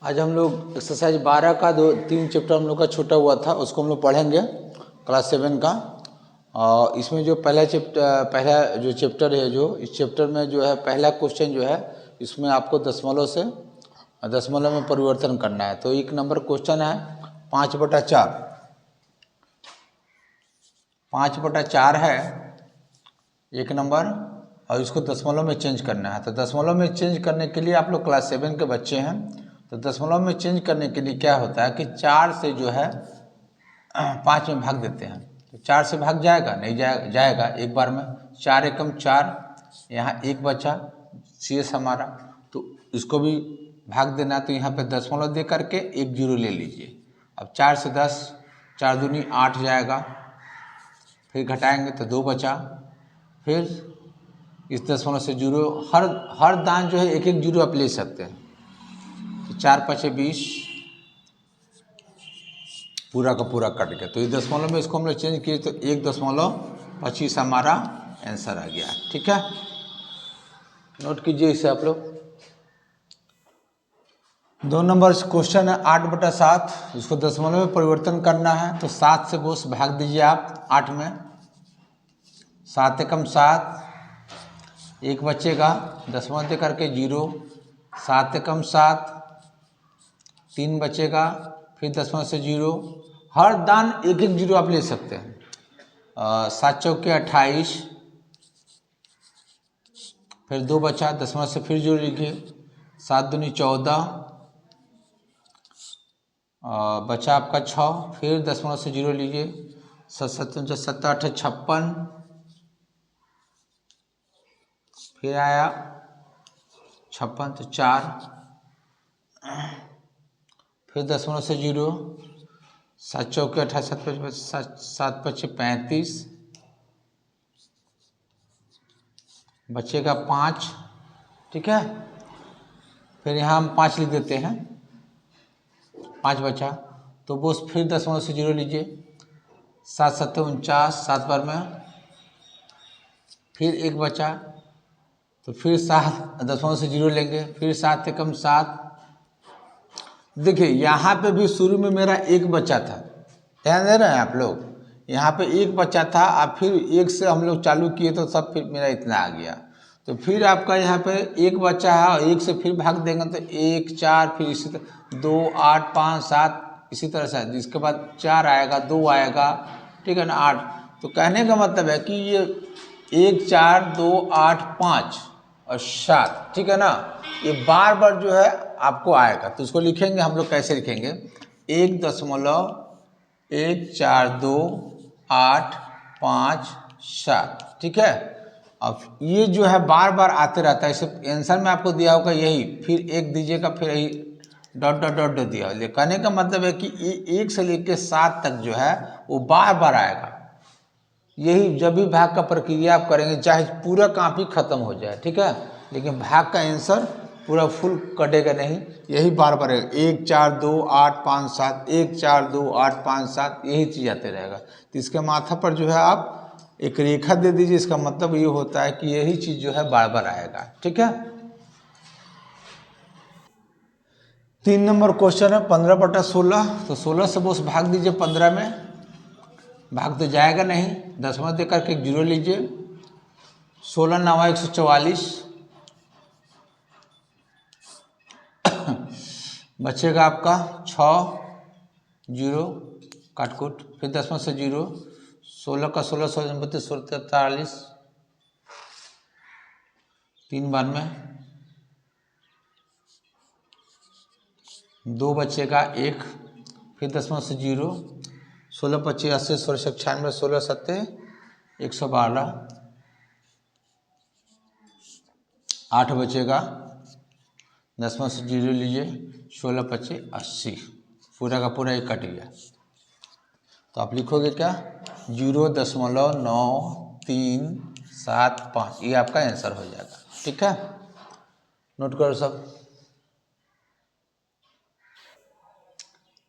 आज हम लोग एक्सरसाइज 12 का 2-3 चैप्टर हम लोग का छूटा हुआ था, उसको हम लोग पढ़ेंगे क्लास 7 का। और इसमें जो पहला जो चैप्टर है, जो इस चैप्टर में जो है पहला क्वेश्चन जो है इसमें आपको दशमलव में परिवर्तन करना है। तो एक नंबर क्वेश्चन है 5/4। 5/4 है एक नंबर, और इसको दशमलव में चेंज करना है। तो दशमलव में चेंज करने के लिए आप लोग क्लास 7 के बच्चे हैं, तो दशमलव में चेंज करने के लिए क्या होता है कि 4 से जो है 5 में भाग देते हैं। तो 4 से भाग जाएगा? नहीं जाएगा एक बार में। 4 एकम 4, यहाँ 1 बचा शेष हमारा, तो इसको भी भाग देना। तो यहाँ पे दशमलव दे करके 1 0 ले लीजिए। अब 4 से 10, 4 दूनी 8 जाएगा, फिर घटाएंगे तो 2 बचा। फिर इस दशमलव से 0, हर दान जो है 1-1 0 आप ले सकते हैं। तो 4 5 20, पूरा का पूरा कट गया। तो इस दशमलव में इसको हम लोग चेंज किए तो 1.25 हमारा आंसर आ गया। ठीक है, नोट कीजिए इसे आप लोग। 2 नंबर क्वेश्चन है 8/7, इसको दशमलव में परिवर्तन करना है। तो 7 से बोस भाग दीजिए आप 8 में। 7 एकम 7, 1 बचेगा, दशमलव दे करके 0। 7 एकम 7, 3 बचेगा, फिर दशमलव से 0। हर दान 1-1 0 आप ले सकते हैं। 7 चौके 28, फिर 2 बचा, दशमलव से फिर 0 लिखिए। 7 दूनी 14, बचा आपका 6, फिर दशमलव से 0 लीजिए। 7 7 8 56, फिर आया 56 तो 4, फिर दशमलव से 0। 7 चौके 28, 7 5 35, बचेगा 5। ठीक है, फिर यहाँ हम 5 लिख देते हैं, 5 बचा। तो बस फिर दशमलव से 0 लीजिए। 7 7 49, 7 बार में, फिर 1 बचा, तो फिर 7 दशमलव से 0 लेंगे। फिर 7 एकम 7। देखिए यहाँ पे भी शुरू में मेरा 1 बचा था, ध्यान दे रहे हैं आप लोग। यहाँ पे 1 बचा था, अब फिर 1 से हम लोग चालू किए तो सब फिर मेरा इतना आ गया। तो फिर आपका यहाँ पे 1 बचा है और 1 से फिर भाग देंगे तो 1 4, फिर इसी तरह 2 8 5 7, इसी तरह से जिसके बाद 4 आएगा, 2 आएगा, ठीक है ना, 8। तो कहने का मतलब है कि ये 1 4 2 8 5 और 7, ठीक है ना, ये बार बार जो है आपको आएगा। तो इसको लिखेंगे हम लोग, कैसे लिखेंगे? 1.1 4 2 8 5 7, ठीक है। अब ये जो है बार बार आते रहता है। इसे आंसर में आपको दिया होगा यही, फिर 1 दीजिएगा, फिर यही डॉट डॉट डॉट दिया। कहने का मतलब है कि 1 से लेकर 7 तक जो है वो बार बार आएगा। यही जब भी भाग का प्रक्रिया आप करेंगे, चाहे पूरा कॉपी खत्म हो जाए, ठीक है, लेकिन भाग का आंसर पूरा फुल कटेगा नहीं, यही बार बार 1 4 2 8 5 7, 1 4 2 8 5 7, यही चीज़ आते रहेगा। तो इसके माथा पर जो है आप एक रेखा दे दीजिए। इसका मतलब ये होता है कि यही चीज़ जो है बार बार आएगा। ठीक है, 3 नंबर क्वेश्चन है 15/16। तो 16 से बोस भाग दीजिए 15 में। भाग तो जाएगा नहीं, दशमलव दे करके 0 लीजिए। 16 9 144, बचेगा आपका 6 0 काटकुट, फिर दशमलव से 0। 16 का 16 32 43, 3 बार में, 2 बचेगा 1, फिर दशमलव से 0। 16 25 80 16 96, 16 7 112, 8 बचेगा, दशमलव से 0 लीजिए। 16 25 80, पूरा का पूरा एक कट गया। तो आप लिखोगे क्या? 0.9375, ये आपका आंसर हो जाएगा। ठीक है, नोट करो सब।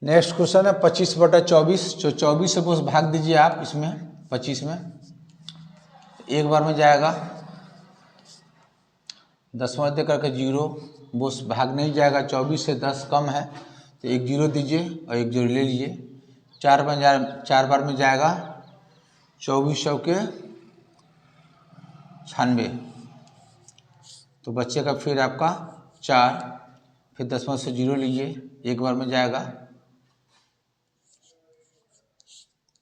नेक्स्ट क्वेश्चन है 25/24। जो 24 से बस भाग दीजिए आप इसमें 25 में, एक बार में जाएगा, दशमलव दे करके 0। वो भाग नहीं जाएगा, 24 से 10 कम है तो एक जीरो दीजिए और एक जीरो ले लीजिए। 4 बार में जाएगा 24 चौके 96, तो बच्चेगा फिर आपका 4, फिर दशमलव से जीरो लीजिए, एक बार में जाएगा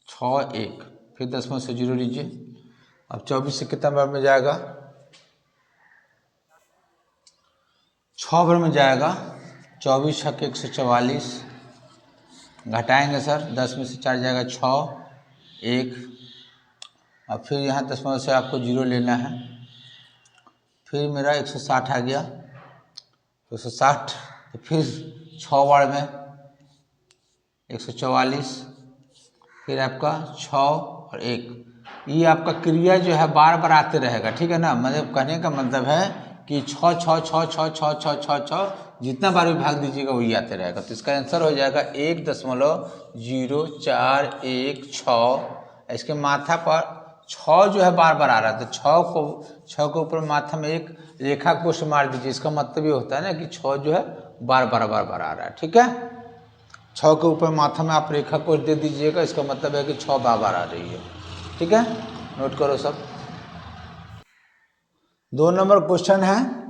6 1, फिर दशमलव से जीरो लीजिए। अब 24 से कितना बार में जाएगा, 6 बार में जाएगा। 24 छक्के 144, घटाएंगे सर, 10 में से 4 जाएगा 6 1, और फिर यहाँ दशमलव से आपको जीरो लेना है। फिर मेरा 160 आ गया, 160, तो फिर 6 बार में 144, फिर आपका 6 और 1। ये आपका क्रिया जो है बार बार आते रहेगा, ठीक है ना। मतलब कहने का मतलब है कि 6 6 6 6 6 6 6 6 जितना बार भी भाग दीजिएगा वही आते रहेगा। तो इसका आंसर हो जाएगा 1.041 इसके माथा पर 6 जो है बार बार आ रहा है, तो 6 के ऊपर माथा में एक रेखा कोष्ठ मार दीजिए। इसका मतलब ये होता है ना कि 6 जो है बार बार आ रहा है, ठीक है। 6 के ऊपर माथा में आप रेखा कोष्ठ दे दीजिएगा, इसका मतलब है कि 6 बार बार आ रही है, ठीक है। नोट करो सब। 2 नंबर क्वेश्चन है,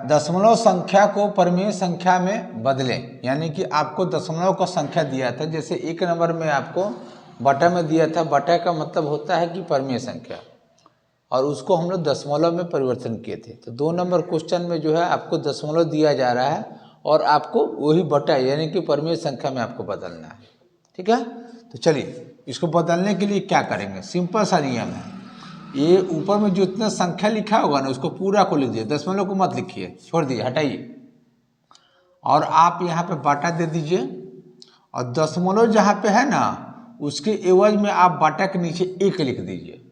दशमलव संख्या को परिमेय संख्या में बदलें। यानी कि आपको दशमलव का संख्या दिया था, जैसे 1 नंबर में आपको बटा में दिया था। बटा का मतलब होता है कि परिमेय संख्या, और उसको हम लोग दशमलव में परिवर्तन किए थे। तो 2 नंबर क्वेश्चन में जो है आपको दशमलव दिया जा रहा है और आपको वही बटा यानी कि परिमेय संख्या में आपको बदलना है, ठीक है। तो चलिए इसको बदलने के लिए क्या करेंगे, सिंपल सा नियम है। ये ऊपर में जो इतना संख्या लिखा होगा ना उसको पूरा को लिख दीजिए, दशमलव को मत लिखिए, छोड़ दीजिए, हटाइए। और आप यहाँ पे बाटा दे दीजिए, और दशमलव जहाँ पे है ना उसके एवज में आप बाटा के नीचे 1 लिख दीजिए,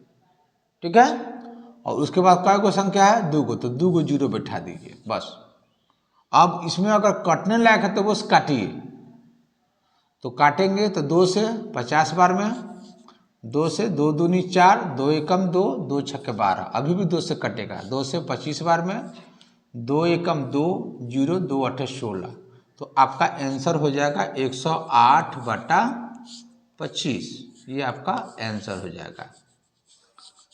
ठीक है। और उसके बाद क्या को संख्या है 2 को, तो 2 को जीरो बैठा दीजिए बस। अब इसमें अगर कटने लायक है तो बस काटिए। तो काटेंगे तो 2 से 50 बार में, 2 से 2 दूनी 4, 2 एकम 2, 2 छक्के 12, अभी भी 2 से कटेगा। 2 से 25 बार में, 2 एकम 2 जीरो, 2 8 16, तो आपका आंसर हो जाएगा 108/25। ये आपका आंसर हो जाएगा,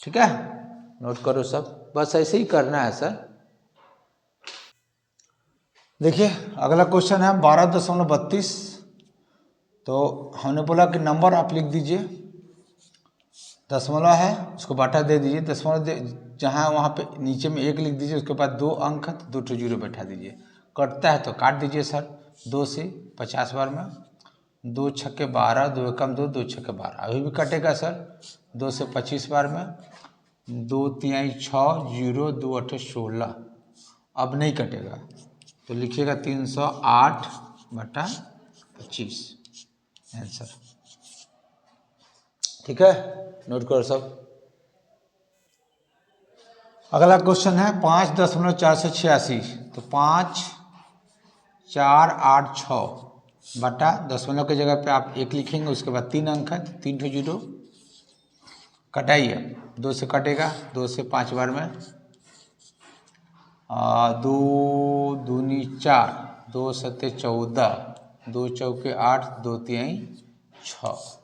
ठीक है। नोट करो सब, बस ऐसे ही करना है सर। देखिए अगला क्वेश्चन है 12.32। तो हमने बोला कि नंबर आप लिख दीजिए, दशमलव है उसको बाटा दे दीजिए, दशमलव जहाँ वहाँ पे नीचे में 1 लिख दीजिए, उसके बाद 2 अंक है तो 2 जीरो बैठा दीजिए। कटता है तो काट दीजिए सर। 2 से 50 बार में, 2 छक्के 12, 2 एकम 2, 2 छक्के 12, अभी भी कटेगा सर। 2 से 25 बार में, 2 तिहाई 6 जीरो, 2 8 16, अब नहीं कटेगा तो लिखिएगा 308/25 आंसर, ठीक है। नोट करो सब। अगला क्वेश्चन है 5.486। तो 5 4 8 6 बटा दशमलव की जगह पे आप 1 लिखेंगे, उसके बाद 3 अंक है, 3 ठो जीरो, कटाइए। 2 से कटेगा, 2 से 5 बार में, 2 दूनी 4, 2 सत्ते 14, 2 चौके 8, 2 तिहाई 6,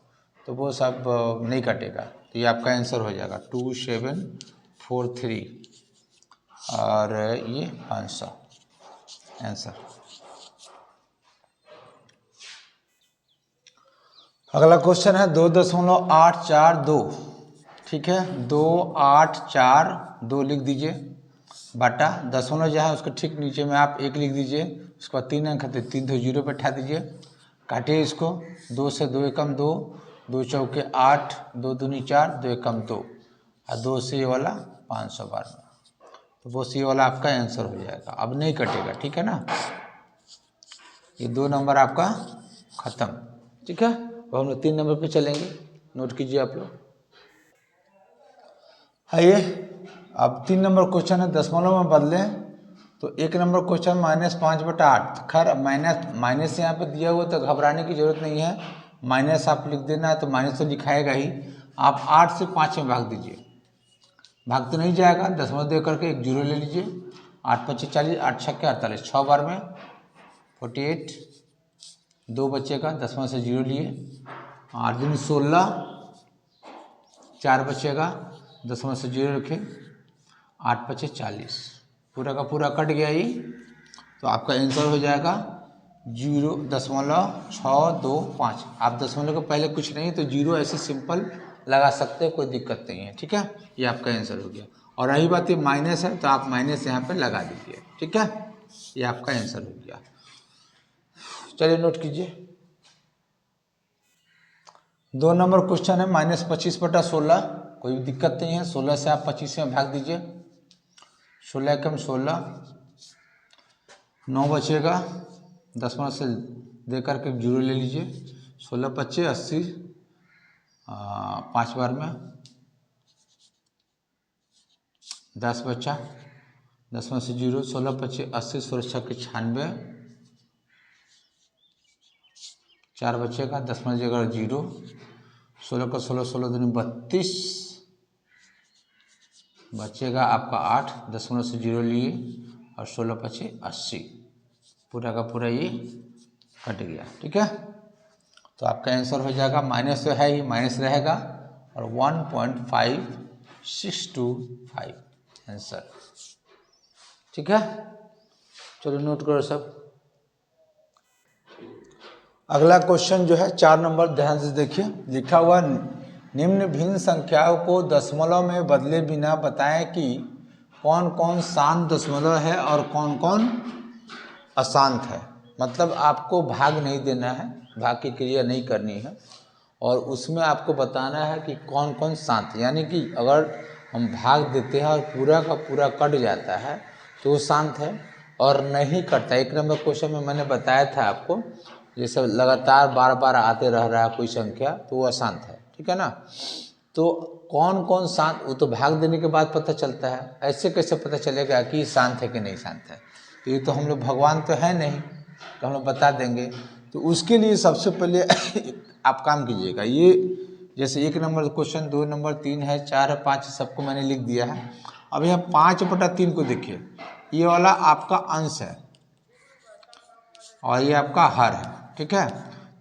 तो वो सब नहीं कटेगा। तो ये आपका आंसर हो जाएगा 2743 और ये 500 आंसर। अगला क्वेश्चन है 2.842, ठीक है। 2842 लिख दीजिए, बटा दशमलव जहाँ उसके ठीक नीचे में आप 1 लिख दीजिए, उसके बाद 3 अंक है 3 तो जीरो बैठा दीजिए। काटिए इसको, 2 से 2 एकम 2, 2 चौके 8, 2 दूनी 4, 2 एकम 2, और 2 से ये वाला 500 बार में, तो वो सी वाला आपका आंसर हो जाएगा। अब नहीं कटेगा, ठीक है ना। ये 2 नंबर आपका खत्म, ठीक है। अब हम लोग 3 नंबर पे चलेंगे, नोट कीजिए आप लोग। आइए अब 3 नंबर क्वेश्चन है, दशमलव में बदलें। तो 1 नंबर क्वेश्चन -5/8। खैर माइनस यहाँ पे दिया हुआ तो घबराने की जरूरत नहीं है, माइनस आप लिख देना है तो माइनस तो लिखाएगा ही। आप 8 से 5 में भाग दीजिए, भाग तो नहीं जाएगा, दशमलव दे करके 1 जीरो ले लीजिए, 8 पच्चीस 40, 8 छक्के 48, 6 बार में 48, 2 बचेगा, 10 में से 0 लिए, 8 दूनी 16, 4 बचेगा, 10 में से 0 रखे, 8 पच्चीस 40, पूरा का पूरा कट गया ये। तो आपका आंसर हो जाएगा 0.625। आप दशमलव के पहले कुछ नहीं तो 0 ऐसे सिंपल लगा सकते हैं, कोई दिक्कत नहीं है, ठीक है। ये आपका आंसर हो गया। और रही बात ये माइनस है तो आप माइनस यहाँ पे लगा दीजिए, ठीक है। ये आपका आंसर हो गया। चलिए नोट कीजिए। 2 नंबर क्वेश्चन है -25/16। कोई दिक्कत नहीं है, 16 से आप 25 में भाग दीजिए। 16 कम 16, 9 बचेगा, 10 में से दे करके 0 ले लीजिए। 16 25 80, 5 बार में 10 बचा, 10 में से 0, 16 25 80, 16 के 96, 4 बचेगा, 10 में जगह 0, 16 का 16, 16 दूनी 32, बचेगा आपका 8, 10 में से 0 लिए, और 16 25 80, पूरा का पूरा ये कट गया, ठीक है। तो आपका आंसर हो जाएगा, माइनस तो है ही, माइनस रहेगा, और 1.5625 आंसर, ठीक है। चलो नोट करो सब। अगला क्वेश्चन जो है 4 नंबर, ध्यान से देखिए। लिखा हुआ निम्न भिन्न संख्याओं को दशमलव में बदले बिना बताएं कि कौन कौन शांत दशमलव है और कौन कौन अशांत है। मतलब आपको भाग नहीं देना है, भाग की क्रिया नहीं करनी है, और उसमें आपको बताना है कि कौन कौन शांत, यानी कि अगर हम भाग देते हैं और पूरा का पूरा कट जाता है तो वो शांत है, और नहीं कटता। 1 नंबर क्वेश्चन में मैंने बताया था आपको, जैसे लगातार बार बार आते रह रहा है कोई संख्या तो वो अशांत है, ठीक है ना। तो कौन कौन शांत, वो तो भाग देने के बाद पता चलता है, ऐसे कैसे पता चलेगा कि शांत है कि नहीं शांत है। तो ये तो हम लोग भगवान तो है नहीं तो हम लोग बता देंगे। तो उसके लिए सबसे पहले आप काम कीजिएगा, ये जैसे 1 नंबर क्वेश्चन, 2 नंबर, 3 है, 4 है, 5 है, सबको मैंने लिख दिया है। अब यहाँ 5/3 को देखिए, ये वाला आपका अंश है और ये आपका हर है, ठीक है।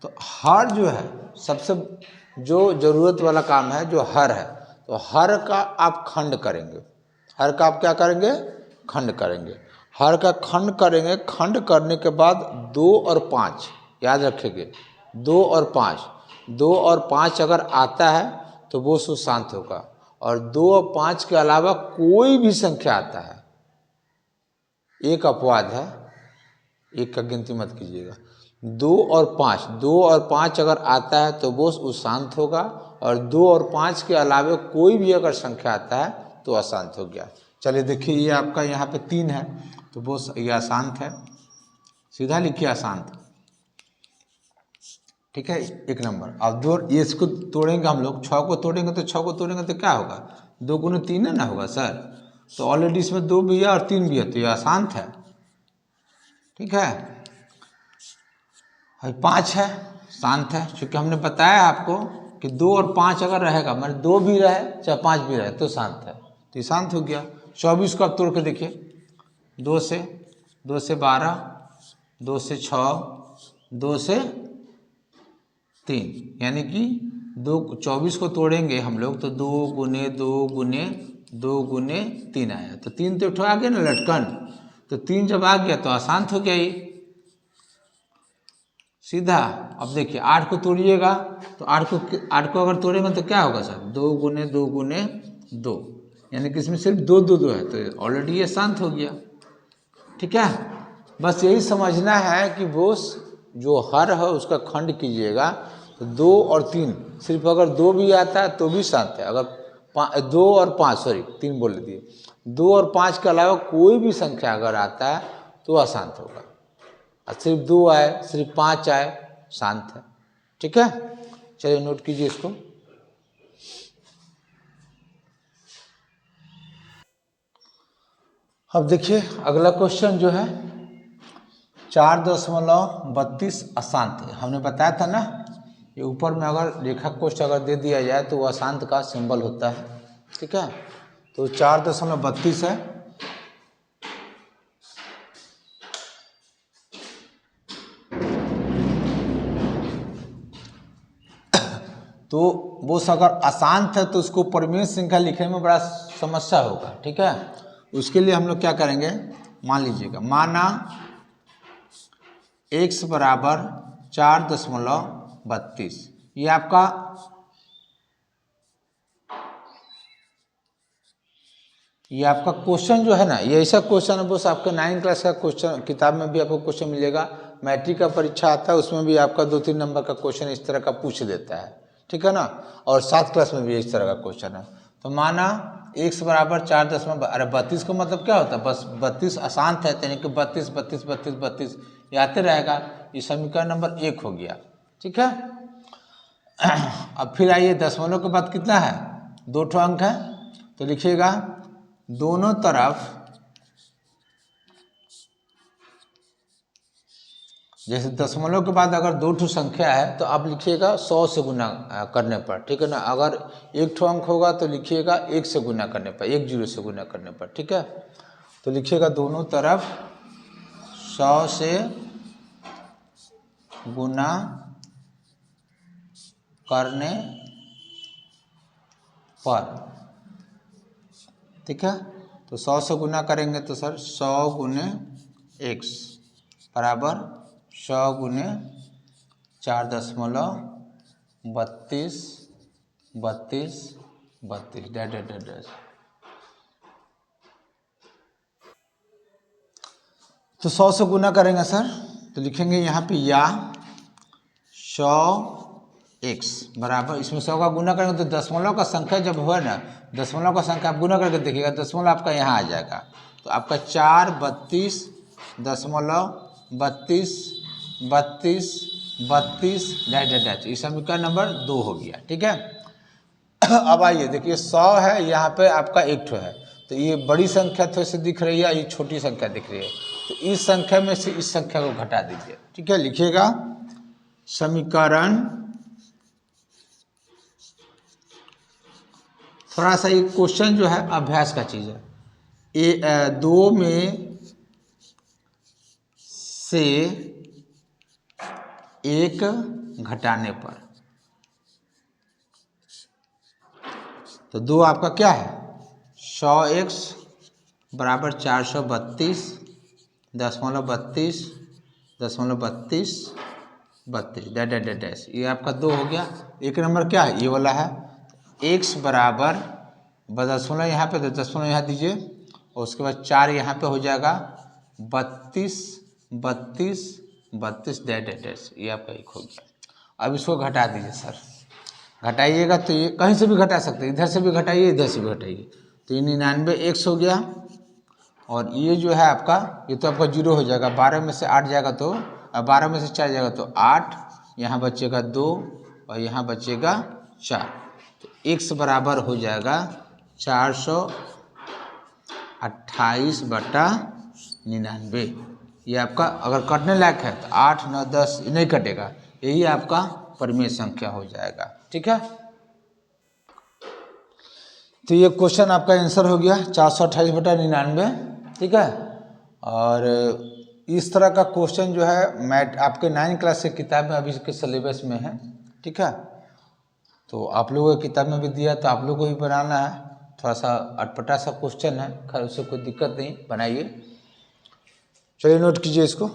तो हर जो है सबसे जो जरूरत वाला काम है, जो हर है, तो हर का आप खंड करेंगे। हर का आप क्या करेंगे? खंड करेंगे। हर का खंड करेंगे। खंड करने के बाद 2 और 5 याद रखेंगे, 2 और 5, 2 और 5 अगर आता है तो वो सुशांत होगा, और 2 और 5 के अलावा कोई भी संख्या आता है, एक अपवाद है, एक का गिनती मत कीजिएगा। 2 और 5, 2 और 5 अगर आता है तो वो अशांत होगा, और 2 और 5 के अलावा कोई भी अगर संख्या आता है तो अशांत हो गया। चलिए देखिए, ये आपका यहाँ पे 3 है तो वो ये अशांत है, सीधा लिखिए अशांत, ठीक है। 1 नंबर। अब 2 ये इसको तोड़ेंगे हम लोग, 6 को तोड़ेंगे तो 6 को तोड़ेंगे तो क्या होगा? 2 गुने 3 है ना होगा सर। तो ऑलरेडी इसमें 2 भी है और 3 भी है, तो ये अशांत है, ठीक है। 5 है, शांत है, क्योंकि हमने बताया आपको कि 2 और 5 अगर रहेगा, मतलब 2 भी रहे चाहे 5 भी रहे तो शांत है, तो ये शांत हो गया। 24 को आप तोड़ के देखिए, 2 से 12, 2 से 6, 2 से 3, यानी कि 24 को तोड़ेंगे हम लोग तो 2 गुने 2 गुने 2 गुने 3 आया, तो 3 तो उठा गया ना लटकन, तो 3 जब आ गया तो अशांत हो गया ये सीधा। अब देखिए 8 को तोड़िएगा तो 8 को अगर तोड़ेंगे तो क्या होगा सर? 2 गुने 2 गुने 2, यानी कि इसमें सिर्फ 2 2 2 है, तो ऑलरेडी ये शांत हो गया, ठीक है। बस यही समझना है कि वो जो हर है उसका खंड कीजिएगा, तो 2 और 3, सिर्फ अगर 2 भी आता है तो भी शांत है, अगर 2 और 5 सॉरी 3 बोल दिए, 2 और 5 के अलावा कोई भी संख्या अगर आता है तो अशांत होगा, और सिर्फ 2 आए, सिर्फ 5 आए, शांत है, ठीक है। चलिए नोट कीजिए इसको। अब देखिए अगला क्वेश्चन जो है 4.32 अशांत है। हमने बताया था ना, ये ऊपर में अगर रेखा कोष्ठ अगर दे दिया जाए तो वो अशांत का सिंबल होता है, ठीक है। तो 4.32 है, तो वो अगर अशांत है तो उसको परिमेय संख्या लिखने में बड़ा समस्या होगा, ठीक है। उसके लिए हम लोग क्या करेंगे, मान लीजिएगा, माना x बराबर 4.32, ये आपका क्वेश्चन जो है ना, ये ऐसा क्वेश्चन है बस आपके 9 क्लास का क्वेश्चन, किताब में भी आपको क्वेश्चन मिलेगा, मैट्रिक का परीक्षा आता है उसमें भी आपका 2-3 नंबर का क्वेश्चन इस तरह का पूछ देता है, ठीक है ना। और 7 क्लास में भी इस तरह का क्वेश्चन है। तो माना x बराबर 4.32 का मतलब क्या होता है, बस 32 अशांत है, यानी कि 32 32 32 32 ये आते रहेगा, ये समीकरण नंबर 1 हो गया, ठीक है। अब फिर आइए दशमलव के बाद कितना है, 2 ठो अंक है, तो लिखिएगा दोनों तरफ, जैसे दशमलव के बाद अगर 2 ठो संख्या है तो आप लिखिएगा 100 से गुना करने पर, ठीक है ना। अगर 1 ठो अंक होगा तो लिखिएगा 1 से गुना करने पर, 1 0 से गुना करने पर, ठीक है। तो लिखिएगा दोनों तरफ 100 से गुना करने पर, ठीक है। तो 100 से गुना करेंगे तो सर 100 गुने x बराबर 100 गुने 4.32 32 32 डैश। तो 100 से गुना करेंगे सर, तो लिखेंगे यहाँ पे या 100x बराबर, इसमें 100 का गुना करेंगे तो दशमलव का संख्या जब हुआ ना, दशमलव का संख्या आप गुना करके देखिएगा, दशमलव आपका यहाँ आ जाएगा, तो आपका 4 32 डैश, ये समीकरण नंबर 2 हो गया, ठीक है। अब आइए देखिए 100 है, यहाँ पे आपका 1 ठो है, तो ये बड़ी संख्या थोड़ी सी दिख रही है, ये छोटी संख्या दिख रही है, तो इस संख्या में से इस संख्या को घटा दीजिए, ठीक है। लिखिएगा समीकरण, थोड़ा सा ये क्वेश्चन जो है अभ्यास का चीज़ है, 2 में से 1 घटाने पर, तो 2 आपका क्या है, 100x बराबर 432.32 डैश, ये आपका 2 हो गया। एक नंबर क्या है, ये वाला है, x बराबर दशमलव यहाँ पे, दशमलव यहाँ दीजिए, और उसके बाद 4 यहाँ पे हो जाएगा 32 डैश, ये आपका 1 हो गया। अब इसको घटा दीजिए सर, घटाइएगा तो ये कहीं से भी घटा सकते हैं, इधर से भी घटाइए, इधर से भी घटाइए, तो ये 99x हो गया, और ये जो है आपका, ये तो आपका 0 हो जाएगा, 12 में से 8 जाएगा तो 12 में से 4 जाएगा तो 8, यहाँ बचेगा 2 और यहाँ बचेगा 4, तो x बराबर हो जाएगा 428/99। ये आपका अगर कटने लायक है तो 8 9 10 नहीं कटेगा, यही आपका परिमेय संख्या हो जाएगा, ठीक है। तो ये क्वेश्चन आपका आंसर हो गया 428/99, ठीक है। और इस तरह का क्वेश्चन जो है मैथ आपके 9 क्लास की किताब में अभी के सिलेबस में है, ठीक है। तो आप लोगों की किताब में भी दिया, तो आप लोगों को भी बनाना है, थोड़ा सा अटपटा सा क्वेश्चन है, खैर उससे कोई दिक्कत नहीं, बनाइए। चलिए नोट कीजिए इसको।